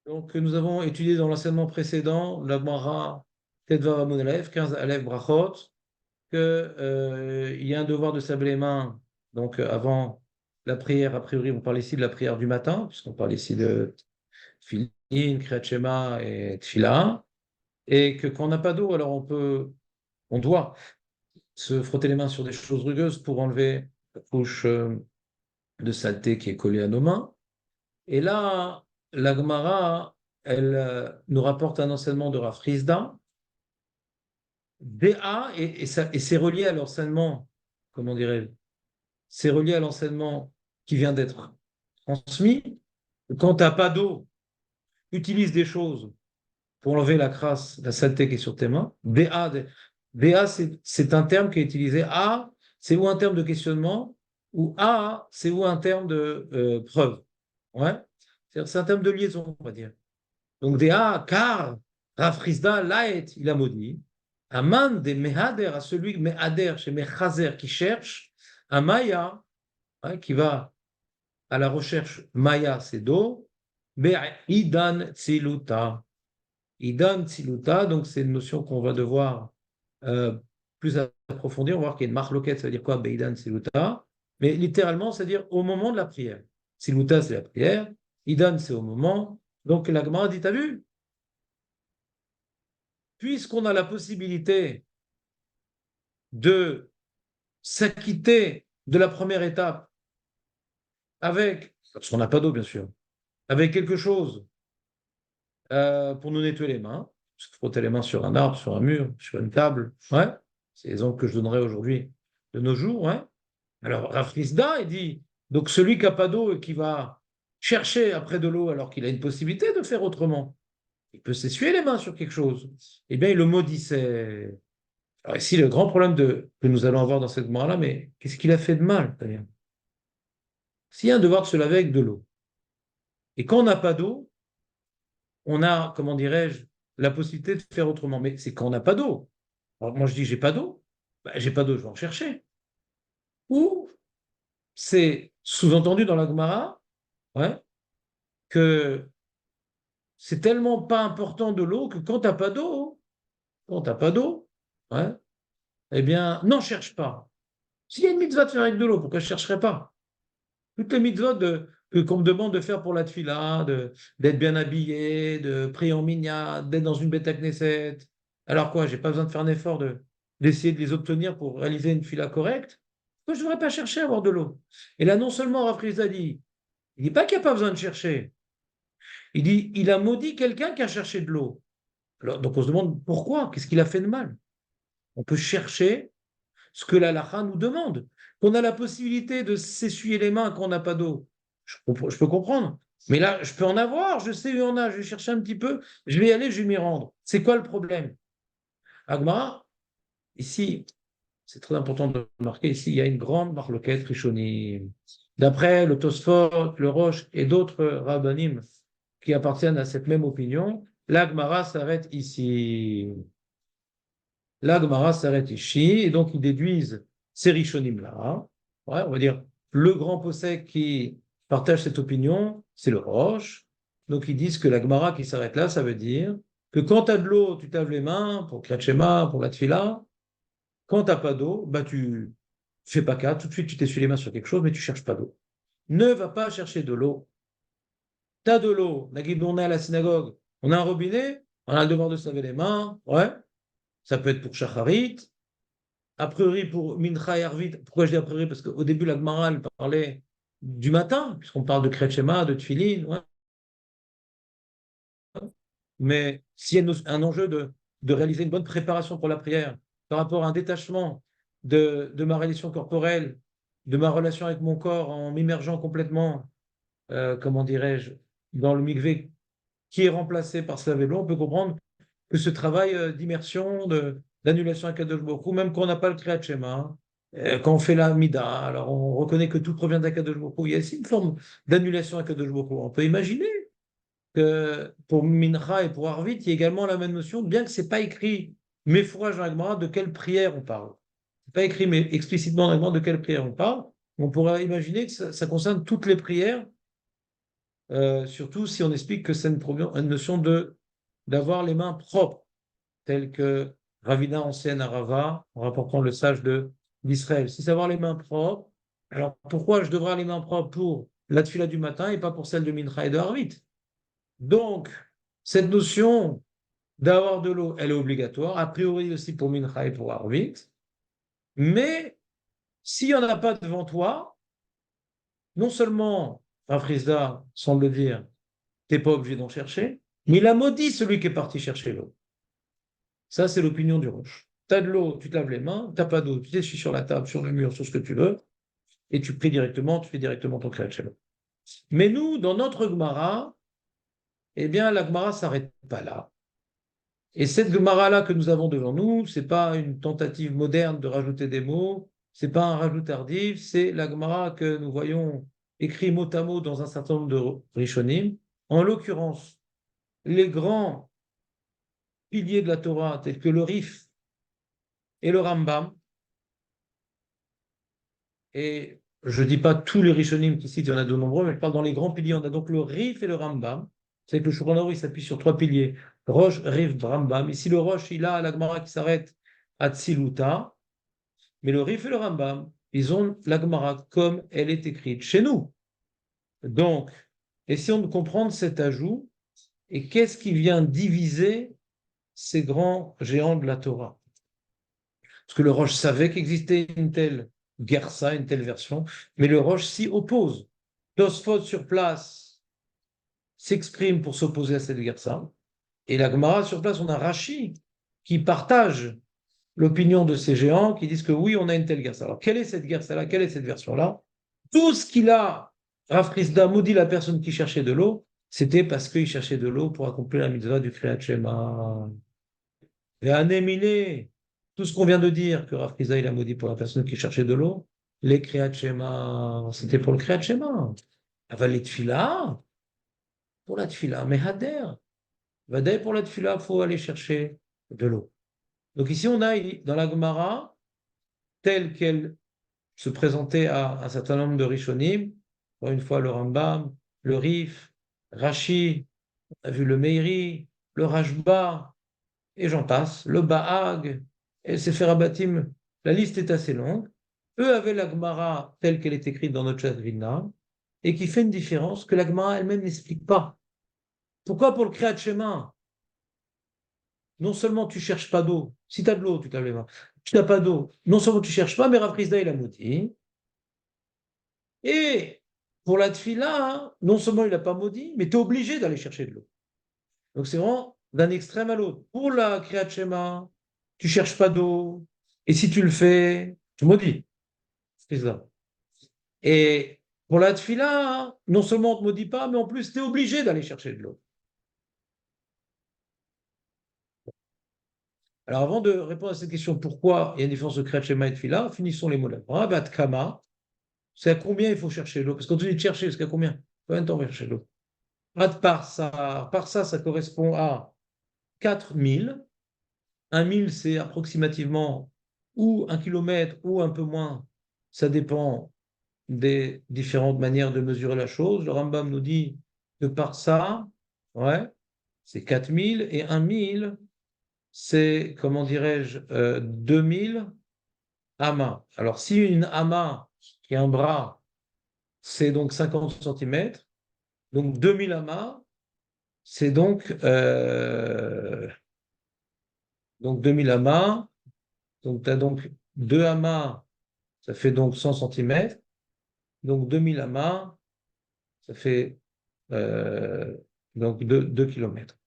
Donc, nous avons étudié dans l'enseignement précédent, la Gemara Tetvav Amud Aleph, 15 Aleph Brachot, il y a un devoir de se laver les mains, donc avant la prière, a priori, on parle ici de la prière du matin, puisqu'on parle ici de Tfilin, Kriyat Shema et Tfila, et que quand on n'a pas d'eau, alors on doit se frotter les mains sur des choses rugueuses pour enlever la couche de saleté qui est collée à nos mains. Et là, la Gemara, elle nous rapporte un enseignement de Rav Hizda, DA, et c'est relié à l'enseignement, comment dirais-je, c'est relié à l'enseignement qui vient d'être transmis. Quand tu n'as pas d'eau, utilise des choses pour enlever la crasse, la saleté qui est sur tes mains. DA, c'est un terme qui est utilisé. A, c'est ou un terme de questionnement, ou A, c'est ou un terme de preuve. Ouais? C'est un terme de liaison, on va dire. Donc, DA, car Rafrizda, Laet, il a maudit. Aman de Mehader, à celui Mehader, chez Mechazer, qui cherche, un Maya, hein, qui va à la recherche Maya, c'est d'eau, Idan Tsiluta. Idan Tsiluta, donc c'est une notion qu'on va devoir euh, plus approfondir. On va voir qu'il y a une marloquette, ça veut dire quoi, Beidan Tsiluta. Mais littéralement, c'est-à-dire au moment de la prière. Tsiluta, c'est la prière. Idan, c'est au moment. Donc la Gemara dit, t'as vu, puisqu'on a la possibilité de s'acquitter de la première étape avec, parce qu'on n'a pas d'eau bien sûr, avec quelque chose pour nous nettoyer les mains, se frotter les mains sur un arbre, sur un mur, sur une table, ouais, c'est l'exemple que je donnerai aujourd'hui de nos jours, ouais. Alors Rafrizda, il dit, donc celui qui n'a pas d'eau et qui va chercher après de l'eau alors qu'il a une possibilité de faire autrement, il peut s'essuyer les mains sur quelque chose, eh bien il le maudissait. Alors ici, le grand problème que nous allons avoir dans cette mort-là, mais qu'est-ce qu'il a fait de mal, d'ailleurs? S'il y a un devoir de se laver avec de l'eau, et quand on n'a pas d'eau, on a, comment dirais-je, la possibilité de faire autrement. Mais c'est quand on n'a pas d'eau. Alors moi, je dis, j'ai pas d'eau. Ben, j'ai pas d'eau, je vais en chercher. Ou c'est sous-entendu dans la Gemara, ouais, que c'est tellement pas important de l'eau que quand t'as pas d'eau, ouais, eh bien, n'en cherche pas. S'il y a une mitzvah de faire avec de l'eau, pourquoi je ne chercherais pas? Toutes les mitzvot qu'on me demande de faire pour la tfila, d'être bien habillé, de prier en minyan, d'être dans une bête à Knesset. Alors quoi, j'ai pas besoin de faire un effort d'essayer de les obtenir pour réaliser une tfila correcte. Pourquoi je ne devrais pas chercher à avoir de l'eau? Et là, non seulement Rav Chizda dit, il dit pas qu'il n'y a pas besoin de chercher. Il dit, il a maudit quelqu'un qui a cherché de l'eau. Alors, donc on se demande pourquoi, qu'est-ce qu'il a fait de mal? On peut chercher ce que la halakha nous demande. Qu'on a la possibilité de s'essuyer les mains quand on n'a pas d'eau, je peux comprendre. Mais là, je peux en avoir, je sais où il y en a, je vais chercher un petit peu, je vais y aller, je vais m'y rendre. C'est quoi le problème? Agmara, ici, c'est très important de remarquer, ici, il y a une grande marloquette rishonim. D'après le Tosfot, le Roche et d'autres rabbanim qui appartiennent à cette même opinion, l'Agmara s'arrête ici. L'Agmara s'arrête ici, et donc ils déduisent ces Rishonim-là. Ouais, on va dire, le grand possède qui partage cette opinion, c'est le Roche. Donc ils disent que l'Agmara qui s'arrête là, ça veut dire que quand tu as de l'eau, tu te laves les mains pour Kriyat Shema, pour la Tfila. Quand tu n'as pas d'eau, bah, tu fais pas cas, tout de suite tu t'essuies les mains sur quelque chose, mais tu cherches pas d'eau. Ne va pas chercher de l'eau. Tu as de l'eau, on est à la synagogue, on a un robinet, on a le devoir de se laver les mains, ouais, ça peut être pour Shacharit, a priori pour Mincha et Arvit. Pourquoi je dis a priori? Parce qu'au début, la Gemara, elle parlait du matin, puisqu'on parle de Kriyat Shema, de Tfilin, ouais. Mais s'il y a un enjeu de réaliser une bonne préparation pour la prière par rapport à un détachement de ma relation corporelle, de ma relation avec mon corps en m'immergeant complètement, comment dirais-je, dans le mikvé qui est remplacé par ce laver on peut comprendre que ce travail d'immersion, d'annulation à Kadosh Baruch Hu, même quand on n'a pas le Kriyat Shema, hein, quand on fait la Mida, alors on reconnaît que tout provient d'Akadosh Baruch Hu. Il y a aussi une forme d'annulation à Kadosh Baruch Hu. On peut imaginer que pour Mincha et pour Arvit, il y a également la même notion, bien que ce n'est pas écrit, mais fourrage dans la Gemara, de quelle prière on parle. Ce n'est pas écrit, mais explicitement dans la Gemara de quelle prière on parle. On pourrait imaginer que ça concerne toutes les prières surtout si on explique que c'est une notion d'avoir les mains propres, telle que Ravina enseigne à Rava, en rapportant le sage d'Israël. Si c'est avoir les mains propres, alors pourquoi je devrais avoir les mains propres pour la tefila du matin et pas pour celle de Mincha et de Harvit? Donc, cette notion d'avoir de l'eau, elle est obligatoire, a priori aussi pour Mincha et pour Harvit, mais s'il n'y en a pas devant toi, non seulement Rav Frisda semble dire, tu n'es pas obligé d'en chercher, mais il a maudit celui qui est parti chercher l'eau. Ça, c'est l'opinion du Roche. Tu as de l'eau, tu te laves les mains, tu n'as pas d'eau, tu t'essuies sur la table, sur le mur, sur ce que tu veux, et tu pries directement, tu fais directement ton Kriyat Shema. Mais nous, dans notre Gemara, eh bien, la Gemara ne s'arrête pas là. Et cette Gemara-là que nous avons devant nous, ce n'est pas une tentative moderne de rajouter des mots, ce n'est pas un rajout tardif, c'est la Gemara que nous voyons écrit mot à mot dans un certain nombre de Rishonim. En l'occurrence, les grands piliers de la Torah, tels que le Rif et le Rambam, et je ne dis pas tous les Rishonim qui citent, il y en a de nombreux, mais je parle dans les grands piliers. On a donc le Rif et le Rambam. C'est que le Shulchan Aruch, il s'appuie sur trois piliers. Rosh, Rif, Rambam. Ici, le Rosh, il a la Gemara qui s'arrête à Tziluta, mais le Rif et le Rambam, ils ont la Gemara comme elle est écrite chez nous. Donc, essayons de comprendre cet ajout et qu'est-ce qui vient diviser ces grands géants de la Torah. Parce que le Rosh savait qu'existait une telle Gersa, une telle version, mais le Rosh s'y oppose. Tosfot sur place s'exprime pour s'opposer à cette Gersa, et la Gemara sur place, on a Rashi qui partage l'opinion de ces géants qui disent que oui, on a une telle Gersa. Alors, quelle est cette Gersa-là? Quelle est cette version-là? Tout ce qu'il a, Rav Frisda maudit la personne qui cherchait de l'eau, c'était parce qu'il cherchait de l'eau pour accomplir la mitzvah du Kriyat Shema. Et Anéminé, tout ce qu'on vient de dire, que Rav Frisda il a maudit pour la personne qui cherchait de l'eau, les Kriyat Shema, c'était pour le Kriyat Shema. Avaler Tfila, pour la Tfila, mais Hader. Vadaï pour la Tfila, il faut aller chercher de l'eau. Donc ici, on a dans la Gemara, telle qu'elle se présentait à un certain nombre de Rishonim, encore une fois le Rambam, le Rif, Rashi, on a vu le Meiri, le Rashba, et j'en passe, le Bahag, et le Sefer Abatim, la liste est assez longue. Eux avaient la Gemara telle qu'elle est écrite dans notre Chat Vilna, et qui fait une différence que la Gemara elle-même n'explique pas. Pourquoi pour le Kriyat Shema, non seulement tu ne cherches pas d'eau, si tu as de l'eau, tu te laves les mains, tu n'as pas d'eau, non seulement tu ne cherches pas, mais Rav Frisda il a maudit. Et pour la tfila, hein, non seulement il n'a pas maudit, mais tu es obligé d'aller chercher de l'eau. Donc c'est vraiment d'un extrême à l'autre. Pour la Kriyat Shema, tu ne cherches pas d'eau, et si tu le fais, tu maudis. C'est ça. Et pour la tfila, hein, non seulement on ne te maudit pas, mais en plus tu es obligé d'aller chercher de l'eau. Alors avant de répondre à cette question, pourquoi il y a une différence de Kriyat Shema et tfila, finissons les mots-là. Rabat Kama, c'est à combien il faut chercher l'eau? Parce qu'on te dit de chercher, jusqu'à combien? Combien de temps on va chercher l'eau? Par ça, ça correspond à 4000. 1000, c'est approximativement ou 1 kilomètre ou un peu moins. Ça dépend des différentes manières de mesurer la chose. Le Rambam nous dit que par ça, ouais, c'est 4000 et 1000, c'est, comment dirais-je, 2000 amas. Alors, si une ama, qui est un bras, c'est donc 50 centimètres, donc 2000 amas, c'est donc 2000 amas. Donc, tu as donc 2 amas, ça fait donc 100 centimètres. Donc, 2000 amas, ça fait donc 2 kilomètres.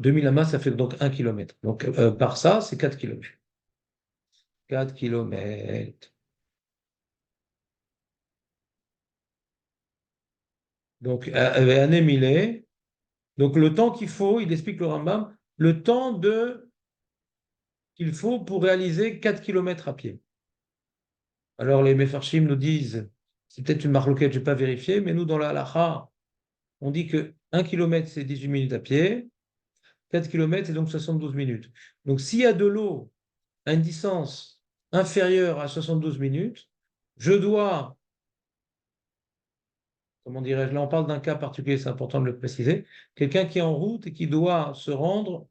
2000 amas, ça fait donc 1 kilomètre. Donc, par ça, c'est 4 kilomètres. 4 kilomètres. Donc, année millet. Donc, le temps qu'il faut, il explique le Rambam, le temps qu'il faut pour réaliser 4 kilomètres à pied. Alors, les Mefarshim nous disent, c'est peut-être une marloquette, je n'ai pas vérifié, mais nous, dans la halakha, on dit que 1 kilomètre, c'est 18 minutes à pied, 4 kilomètres, c'est donc 72 minutes. Donc, s'il y a de l'eau à une distance inférieure à 72 minutes, je dois comment dirais-je, là on parle d'un cas particulier, c'est important de le préciser, quelqu'un qui est en route et qui doit se rendre,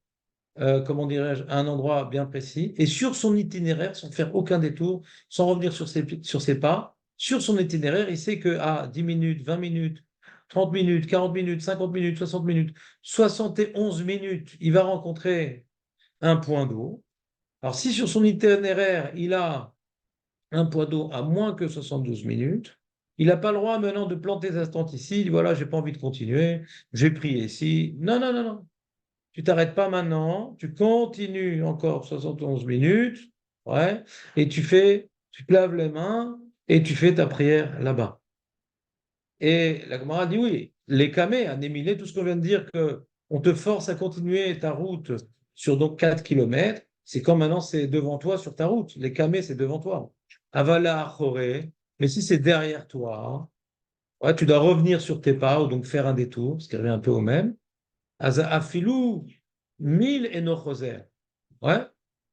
comment dirais-je, à un endroit bien précis, et sur son itinéraire, sans faire aucun détour, sans revenir sur ses pas, sur son itinéraire, il sait que à 10 minutes, 20 minutes, 30 minutes, 40 minutes, 50 minutes, 60 minutes, 71 minutes, il va rencontrer un point d'eau. Alors si sur son itinéraire, il a un point d'eau à moins que 72 minutes, il n'a pas le droit maintenant de planter sa tente ici, il dit voilà, j'ai pas envie de continuer, j'ai prié ici. Non, non, non, non. Tu t'arrêtes pas maintenant, tu continues encore 71 minutes, ouais, et tu te laves les mains et tu fais ta prière là-bas. Et la Gemara dit oui, les camés, à Néminé, tout ce qu'on vient de dire, que on te force à continuer ta route sur donc 4 kilomètres, c'est quand maintenant c'est devant toi sur ta route. Les camés, c'est devant toi. Avala Achoré, mais si c'est derrière toi, ouais, tu dois revenir sur tes pas ou donc faire un détour, ce qui revient un peu au même. Afilou, 1000 et nochoser. Ouais.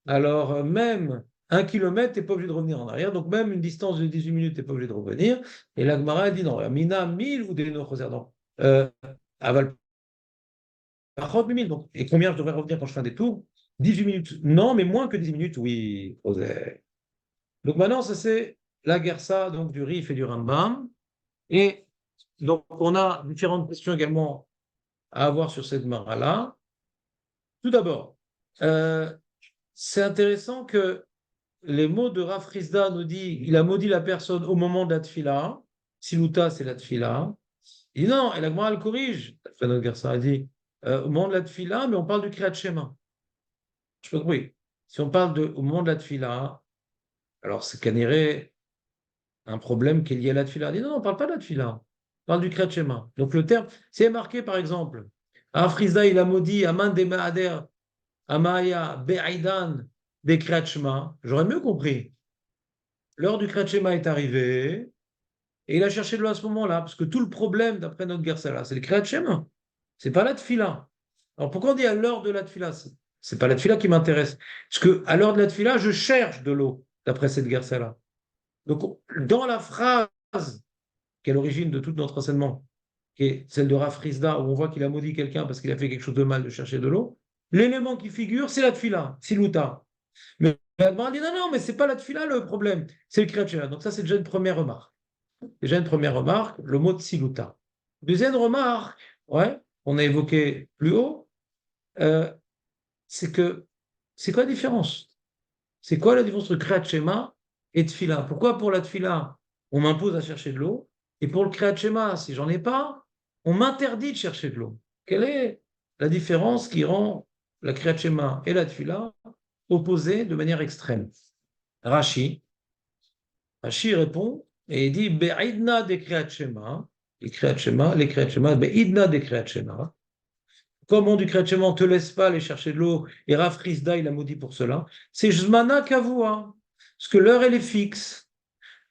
Alors, même 1 kilomètre, tu n'es pas obligé de revenir en arrière. Donc, même une distance de 18 minutes, tu n'es pas obligé de revenir. Et la Gemara dit non, Mina 1000 ou des nochoser. Non. Aval, par 1000. Donc, et combien je devrais revenir quand je fais un détour? 18 minutes. Non, mais moins que 10 minutes, oui, Choser. Donc, maintenant, ça, c'est la Gersa, donc du Rif et du Rambam. Et donc, on a différentes questions également à avoir sur cette Gemara-là. Tout d'abord, euh, c'est intéressant que les mots de Rav Frisda nous dit il a maudit la personne au moment de la tfila. Siluta, c'est la tfila. Il dit non, et la Gemara elle corrige. Notre garçon a dit au moment de la tfila, mais on parle du Kriyat Shema. Je peux oui. Si on parle au moment de la tfila, alors c'est qu'il y aurait un problème qui est lié à la tfila. Il dit non, on ne parle pas de la tfila. On parle du Kriyat Shema. Donc le terme, c'est marqué par exemple, Rav Frisda il a maudit Aman de Maader Amaya Be'aidan des Kriyat Shema, j'aurais mieux compris. L'heure du Kriyat Shema est arrivée et il a cherché de l'eau à ce moment-là, parce que tout le problème, d'après notre Gersala, c'est le Kriyat Shema. C'est pas la tfila. Alors pourquoi on dit à l'heure de la tfila? C'est pas la tfila qui m'intéresse. Parce que à l'heure de la tfila, je cherche de l'eau, d'après cette Gersala. Donc, dans la phrase qui est l'origine de tout notre enseignement, qui est celle de Rafrizda, où on voit qu'il a maudit quelqu'un parce qu'il a fait quelque chose de mal de chercher de l'eau, l'élément qui figure, c'est la tfila, siluta. Mais Agmara dit non, non, mais c'est pas la tfila le problème, c'est le Kriyat Shema. Donc ça, c'est déjà une première remarque. Déjà une première remarque, le mot de siluta. Deuxième remarque, ouais, on a évoqué plus haut, euh, c'est que c'est quoi la différence? C'est quoi la différence entre Kriyat Shema et tfila? Pourquoi pour la tfila, on m'impose à chercher de l'eau, et pour le Kriyat Shema, si j'en ai pas, on m'interdit de chercher de l'eau? Quelle est la différence qui rend la Kriyat Shema et la tfila opposées de manière extrême? Rashi, Rashi répond et il dit Be'idna de Kriyat Shema, les Kriyat Shema, Be'idna de Kriyat Shema. Comment du Kriyat Shema, on ne te laisse pas aller chercher de l'eau, et Rav Frisda, il a maudit pour cela. C'est Jmana Kavua, parce que l'heure, elle est fixe.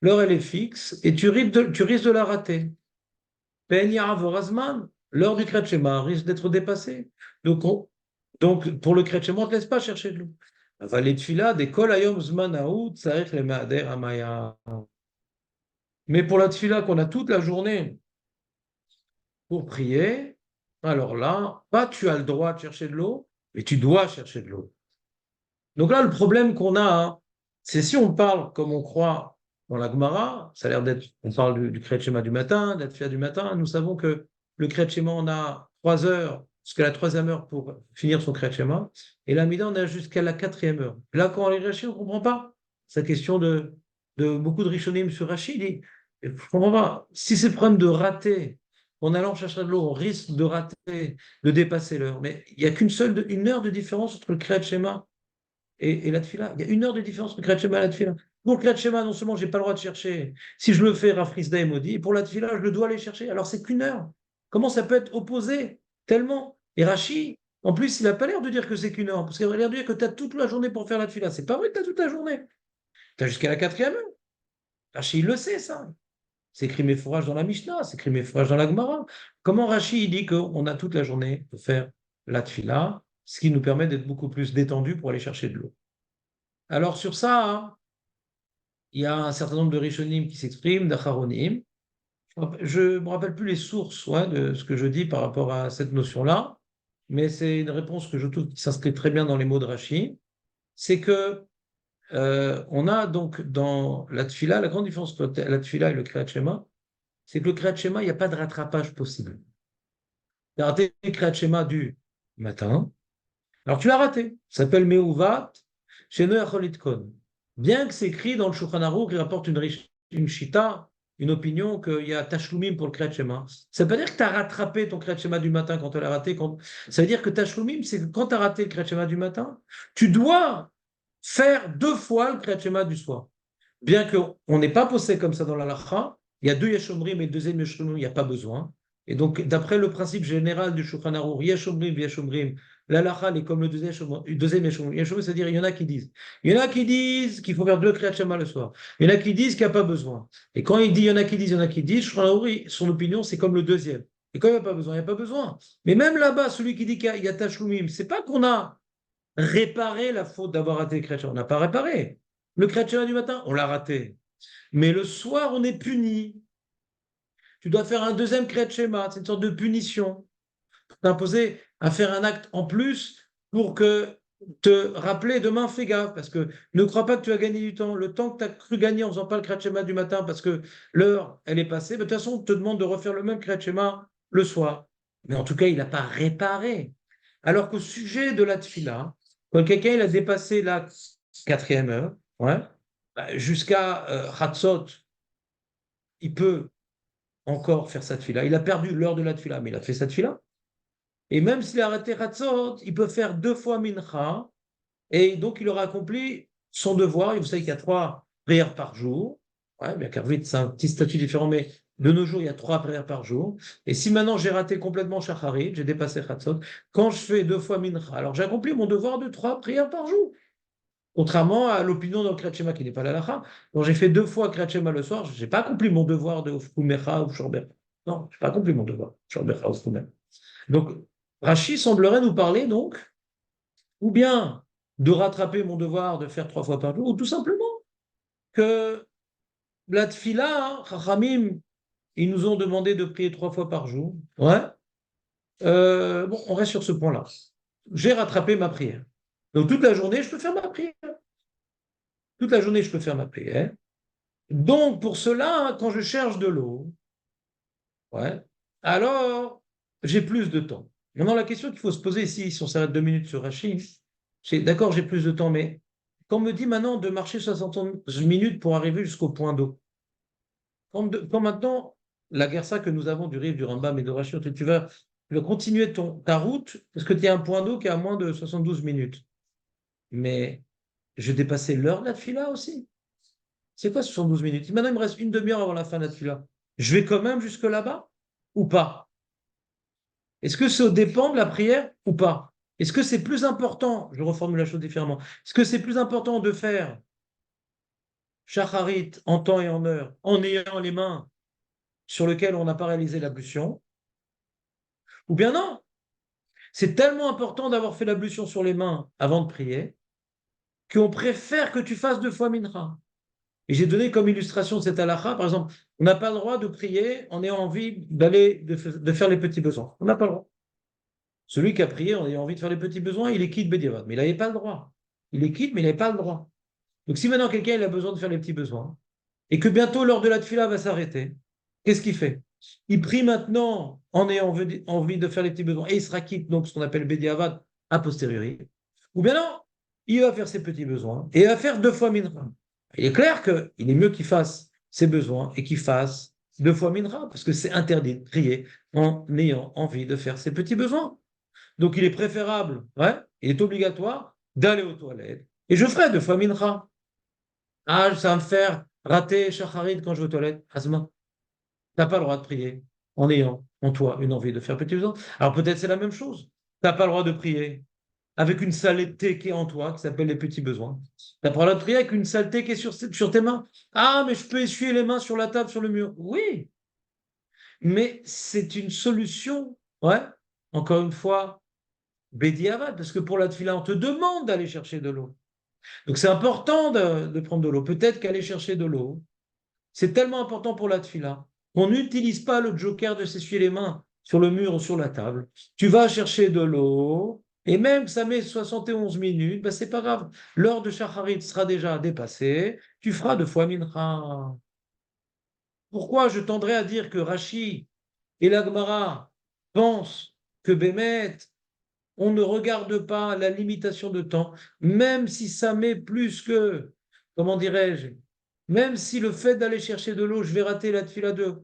L'heure, elle est fixe, et tu risques de la rater. Ben Yarav Razman, l'heure du Kriyat Shema risque d'être dépassée. Donc, pour le Kriyat Shema, on ne te laisse pas chercher de l'eau. Avalet Tfila, des Kol Ayom Zmanaout, Tsarech le Maader Amaya. Mais pour la tfila qu'on a toute la journée pour prier, alors là, pas tu as le droit de chercher de l'eau, mais tu dois chercher de l'eau. Donc là, le problème qu'on a, hein, c'est si on parle comme on croit dans la Gemara, ça a l'air d'être, on parle du Kriyat Shema du matin, de la tfila du matin, nous savons que le Kriyat Shema, on a 3 heures, jusqu'à la 3e heure pour finir son Kriyat Shema, et la Mida, on a jusqu'à la 4e heure. Là, quand on est Rashi, on ne comprend pas. C'est la question de beaucoup de Rishonim sur Rashi, je ne comprends pas. Si c'est le problème de rater, en allant chercher de l'eau, on risque de rater, de dépasser l'heure. Mais il n'y a une heure de différence entre le Kriyat Shema et la Tfila. Il y a 1 heure de différence entre le Kriyat Shema et la Tfila. Pour le Kriyat Shema, non seulement je n'ai pas le droit de chercher, si je le fais, Rafrizda est maudit, et pour la Tfila, je le dois aller chercher. Alors c'est qu'une heure. Comment ça peut être opposé tellement? Et Rashi, en plus, il n'a pas l'air de dire que c'est qu'une heure, parce qu'il a l'air de dire que tu as toute la journée pour faire la Tfila. C'est pas vrai que tu as toute la journée. Tu as jusqu'à la 4e heure. Rashi, il le sait, ça. C'est écrit mes fourrages dans la Mishnah, c'est écrit mes fourrages dans la Gemara. Comment Rashi dit qu'on a toute la journée pour faire la tfila, ce qui nous permet d'être beaucoup plus détendus pour aller chercher de l'eau. Alors sur ça, hein, il y a un certain nombre de Rishonim qui s'expriment, d'Acharonim, Je ne me rappelle plus les sources ouais, de ce que je dis par rapport à cette notion-là, mais c'est une réponse que je trouve qui s'inscrit très bien dans les mots de Rashi. C'est que on a donc dans la tfila, la grande différence entre la tfila et le Kriyat Shema, c'est que le Kriyat Shema, il n'y a pas de rattrapage possible. Tu as raté le Kriyat Shema du matin, alors tu l'as raté. Ça s'appelle Meuvat chez Kon. Bien que c'est écrit dans le Shulchan Aruch, il rapporte une shita, une opinion qu'il y a Tashlumim pour le Kriyat Shema. Ça veut pas dire que tu as rattrapé ton Kriyat Shema du matin quand tu l'as raté. Ça veut dire que Tashlumim, c'est que quand tu as raté le Kriyat Shema du matin, tu dois faire deux fois le Kriyat Shema du soir. Bien qu'on n'est pas posé comme ça dans la lacha, il y a deux Yeshomrim et le deuxième Yeshomrim, il n'y a pas besoin. Et donc, d'après le principe général du Shulchan Aruch, Yeshomrim, Yeshomrim, la lacha est comme le deuxième Yeshomrim. Yeshomrim, c'est-à-dire, il y en a qui disent. Il y en a qui disent qu'il faut faire deux Kriyat Shema le soir. Il y en a qui disent qu'il n'y a pas besoin. Et quand il dit il y en a qui disent, il y en a qui disent, Shulchan Aruch, son opinion, c'est comme le deuxième. Et quand il n'y a pas besoin, il n'y a pas besoin. Mais même là-bas, celui qui dit qu'il y a Tashlumim, c'est pas qu'on a réparé la faute d'avoir raté le Kriyat Shema. On n'a pas réparé. Le Kriyat Shema du matin, on l'a raté. Mais le soir, on est puni. Tu dois faire un deuxième Kriyat Shema. C'est une sorte de punition. T'imposer à faire un acte en plus pour que te rappeler demain, fais gaffe, parce que ne crois pas que tu as gagné du temps. Le temps que tu as cru gagner en faisant pas le Kriyat Shema du matin parce que l'heure, elle est passée, de toute façon, on te demande de refaire le même Kriyat Shema le soir. Mais en tout cas, il n'a pas réparé. Alors qu'au sujet de la tfila, quand quelqu'un il a dépassé la quatrième heure, ouais, jusqu'à Hatzot, il peut encore faire sa tfila. Il a perdu l'heure de la tfila, mais il a fait sa tfila. Et même s'il a arrêté Hatzot, il peut faire deux fois mincha, et donc il aura accompli son devoir. Et vous savez qu'il y a trois prières par jour. Ouais, bien qu'Arvit, c'est un petit statut différent, mais de nos jours, il y a trois prières par jour. Et si maintenant j'ai raté complètement Shacharit, j'ai dépassé Hatzot, quand je fais deux fois mincha, alors j'ai accompli mon devoir de trois prières par jour. Contrairement à l'opinion dans le Kriyat Shema qui n'est pas la lacha. Quand j'ai fait deux fois Kriyat Shema le soir, je n'ai pas accompli mon devoir de Fumecha ou Shorber. Non, je n'ai pas accompli mon devoir, Shorbecha ou Fumecha. Donc, Rashi semblerait nous parler donc, ou bien de rattraper mon devoir de faire trois fois par jour, ou tout simplement que la tfila, Chachamim, ils nous ont demandé de prier trois fois par jour. Ouais. Bon, on reste sur ce point-là. J'ai rattrapé ma prière. Donc toute la journée, je peux faire ma prière. Toute la journée, je peux faire ma prière. Donc pour cela, quand je cherche de l'eau, ouais, alors j'ai plus de temps. Maintenant, la question qu'il faut se poser ici, si on s'arrête 2 minutes sur Rachid, c'est d'accord, j'ai plus de temps, mais quand on me dit maintenant de marcher 71 minutes pour arriver jusqu'au point d'eau, quand maintenant, la guerre que nous avons du rive, du Rambam et de Rachid, tu vas continuer ta route parce que tu as un point d'eau qui est à moins de 72 minutes. Mais je dépassais l'heure de la fila aussi. C'est quoi 72 minutes? Maintenant, il me reste une demi-heure avant la fin de la fila. Je vais quand même jusque là-bas ou pas? Est-ce que ça dépend de la prière ou pas? Est-ce que c'est plus important, je reformule la chose différemment, est-ce que c'est plus important de faire shacharit en temps et en heure en ayant les mains sur lesquelles on n'a pas réalisé l'ablution? Ou bien non? C'est tellement important d'avoir fait l'ablution sur les mains avant de prier qu'on préfère que tu fasses deux fois mincha. Et j'ai donné comme illustration de cette halakha, par exemple, on n'a pas le droit de prier en ayant envie de faire les petits besoins. On n'a pas le droit. Celui qui a prié en ayant envie de faire les petits besoins, il est quitte Bediavad. Mais il n'avait pas le droit. Il est quitte, mais il n'avait pas le droit. Donc si maintenant quelqu'un il a besoin de faire les petits besoins, et que bientôt l'heure de la tfila va s'arrêter, qu'est-ce qu'il fait? Il prie maintenant en ayant envie de faire les petits besoins, et il sera quitte, donc ce qu'on appelle Bediavad a posteriori. Ou bien non, il va faire ses petits besoins, et il va faire deux fois minra. Il est clair qu'il est mieux qu'il fasse ses besoins et qu'il fasse deux fois minra, parce que c'est interdit de prier en ayant envie de faire ses petits besoins. Donc il est préférable, ouais, il est obligatoire d'aller aux toilettes. Et je ferai deux fois mincha. Ah, ça va me faire rater shacharit quand je vais aux toilettes. Asma, tu n'as pas le droit de prier en ayant en toi une envie de faire petit besoin. Alors peut-être c'est la même chose. Tu n'as pas le droit de prier avec une saleté qui est en toi, qui s'appelle les petits besoins. Tu n'as pas le droit de prier avec une saleté qui est sur tes mains. Ah, mais je peux essuyer les mains sur la table, sur le mur. Oui, mais c'est une solution, ouais, encore une fois, Bédiavad, parce que pour la tefila, on te demande d'aller chercher de l'eau. Donc c'est important de prendre de l'eau. Peut-être qu'aller chercher de l'eau, c'est tellement important pour la tefila. qu'on n'utilise pas le joker de s'essuyer les mains sur le mur ou sur la table. Tu vas chercher de l'eau, et même que ça met 71 minutes, ben c'est pas grave. L'heure de Shacharit sera déjà dépassée, tu feras 2 fois Mincha. Pourquoi je tendrais à dire que Rashi et la Gemara pensent que Bémet, on ne regarde pas la limitation de temps, même si ça met plus que, comment dirais-je, même si le fait d'aller chercher de l'eau, je vais rater la tfila de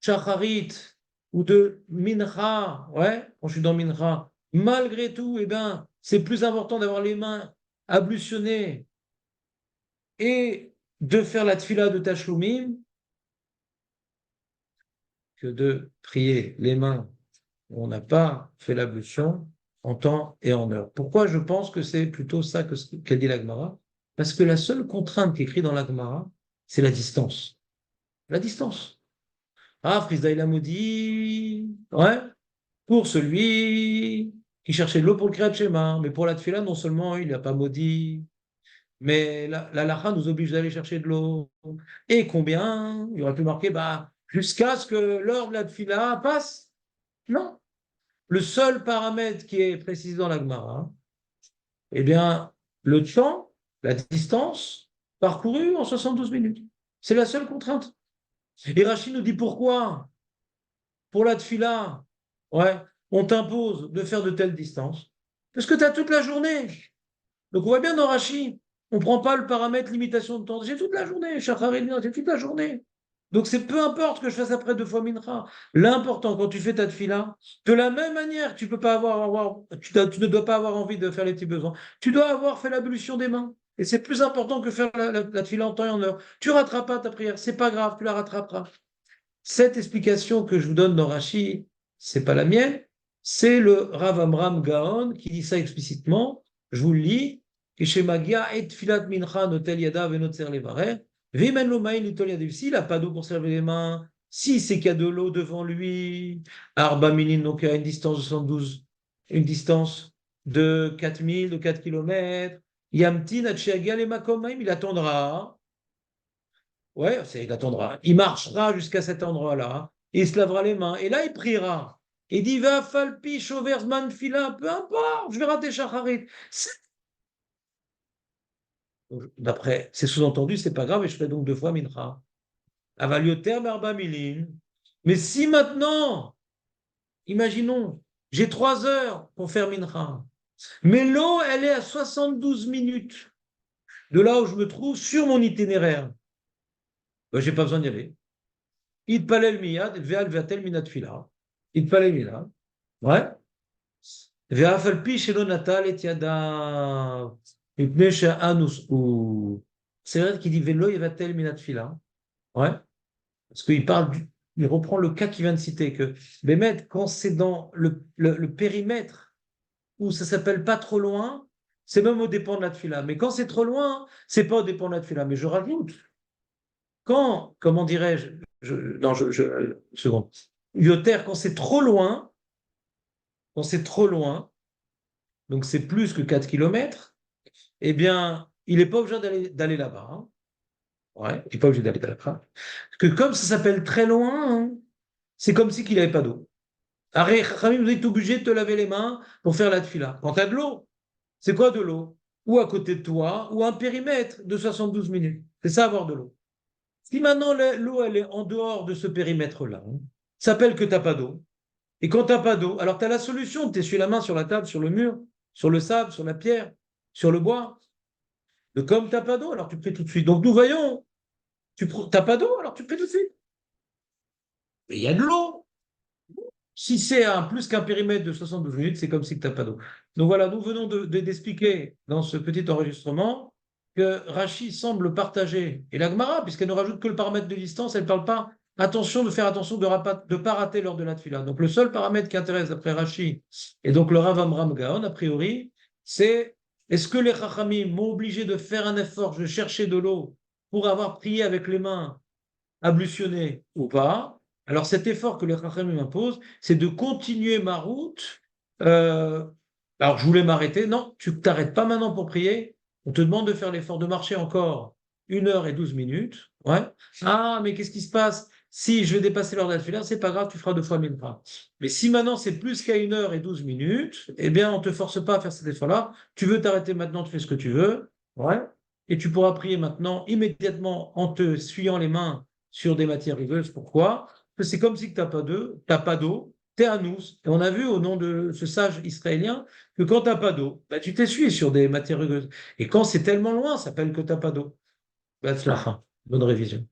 Shacharit ou de Mincha, ouais, quand je suis dans Mincha, malgré tout, eh ben, c'est plus important d'avoir les mains ablutionnées et de faire la tfila de Tashlumin que de prier les mains où on n'a pas fait l'ablution en temps et en heure. Pourquoi je pense que c'est plutôt ça qu'elle dit la Gemara? Parce que la seule contrainte qui est écrite dans la Gemara, c'est la distance. La distance. Ah, Frisda il a maudit, ouais, pour celui qui cherchait de l'eau pour le Kriyat Shema, mais pour la Tfila, non seulement il n'a pas maudit, mais la Lacha nous oblige d'aller chercher de l'eau. Et combien? Il aurait pu marquer, bah, jusqu'à ce que l'heure de la Tfila passe. Non. Le seul paramètre qui est précisé dans la Gemara, eh bien, le temps, la distance parcourue en 72 minutes. C'est la seule contrainte. Et Rachid nous dit pourquoi, pour la tfila, ouais, on t'impose de faire de telles distances. Parce que tu as toute la journée. Donc on voit bien dans Rachid, on ne prend pas le paramètre limitation de temps. J'ai toute la journée, j'ai toute la journée. Donc c'est peu importe que je fasse après 2 fois Mincha. L'important quand tu fais ta tfila, de la même manière, tu peux pas tu ne dois pas avoir envie de faire les petits besoins. Tu dois avoir fait l'ablution des mains. Et c'est plus important que faire la tfila en temps et en heure. Tu rateras pas ta prière, c'est pas grave, tu la rattraperas. Cette explication que je vous donne dans Rashi, c'est pas la mienne, c'est le Rav Amram Gaon qui dit ça explicitement. Je vous le lis. S'il n'a pas d'eau pour servir les mains, si c'est qu'il y a de l'eau devant lui, Arba Milin, donc à une distance de 112, une distance de 4000, de 4 km, Yamtin, Achiagia, les Makomaim, il attendra. Ouais, il attendra. Il marchera jusqu'à cet endroit-là. Il se lavera les mains. Et là, il priera. Il dit, va falpi, choversman, fila, peu importe, je vais rater Shacharit. D'après, c'est sous-entendu, c'est pas grave, et je ferai donc 2 fois Mincha. Avalioter Barba Milin. Mais si maintenant, imaginons, j'ai 3 heures pour faire Mincha, mais l'eau, elle est à 72 minutes de là où je me trouve sur mon itinéraire. Ben, je n'ai pas besoin d'y aller. Itpalel miyad, ve'al ve'atel minat fila. Itpalel miyad. Ouais. ואף על פי שלא נטל את ידיו, מפני שהאנוס הוא... C'est vrai qu'il dit Velo Yevatel Minatfila. Ouais. Parce qu'il parle il reprend le cas qu'il vient de citer, que Bémet, quand c'est dans le périmètre où ça s'appelle pas trop loin, c'est même au dépend de la tfila. Mais quand c'est trop loin, c'est pas au dépend de la tfila. Mais je rajoute, quand, comment dirais-je, non, seconde. Yoter, quand c'est trop loin, donc c'est plus que 4 km, eh bien, il n'est pas obligé d'aller là-bas. Hein. Ouais, il n'est pas obligé d'aller là-bas. Parce que comme ça s'appelle très loin, hein, c'est comme si qu'il n'avait pas d'eau. Arrête, vous êtes obligé de te laver les mains pour faire la tfila. Quand tu as de l'eau, c'est quoi de l'eau? Ou à côté de toi, ou un périmètre de 72 minutes. C'est ça, avoir de l'eau. Si maintenant l'eau, elle est en dehors de ce périmètre-là, hein, ça s'appelle que tu n'as pas d'eau. Et quand tu n'as pas d'eau, alors tu as la solution, tu essuies la main sur la table, sur le mur, sur le sable, sur la pierre, sur le bois. De comme tu n'as pas d'eau, alors tu pries tout de suite. Donc nous voyons, tu n'as pas d'eau, alors tu pries tout de suite. Mais il y a de l'eau. Si c'est plus qu'un périmètre de 72 minutes, c'est comme si tu n'as pas d'eau. Donc voilà, nous venons d'expliquer dans ce petit enregistrement que Rachid semble partager, et la Gemara, puisqu'elle ne rajoute que le paramètre de distance, elle ne parle pas, attention de faire attention de ne pas rater lors de la tfila. Donc le seul paramètre qui intéresse d'après Rachid, et donc le Rav Amram Gaon, a priori, c'est est-ce que les Chachamim m'ont obligé de faire un effort, de chercher de l'eau pour avoir prié avec les mains ablutionnées ou pas? Alors cet effort que les Chachamim m'imposent, c'est de continuer ma route. Euh, alors je voulais m'arrêter. Non, tu t'arrêtes pas maintenant pour prier. On te demande de faire l'effort de marcher encore 1 heure et 12 minutes. Ouais. Ah, mais qu'est-ce qui se passe Si je vais dépasser l'heure de la tefila, c'est pas grave, tu feras 2 fois 1000 pas. Mais si maintenant c'est plus qu'à 1 h et 12 minutes, eh bien, on ne te force pas à faire cet effort-là. Tu veux t'arrêter maintenant, tu fais ce que tu veux. Ouais. Et tu pourras prier maintenant immédiatement en te essuyant les mains sur des matières rugueuses. Pourquoi? Parce que c'est comme si tu n'as pas d'eau, t'as pas d'eau, t'es à nous. Et on a vu au nom de ce sage israélien que quand tu n'as pas d'eau, bah, tu t'essuies sur des matières rugueuses. Et quand c'est tellement loin, ça s'appelle que tu n'as pas d'eau. Bah, bonne révision.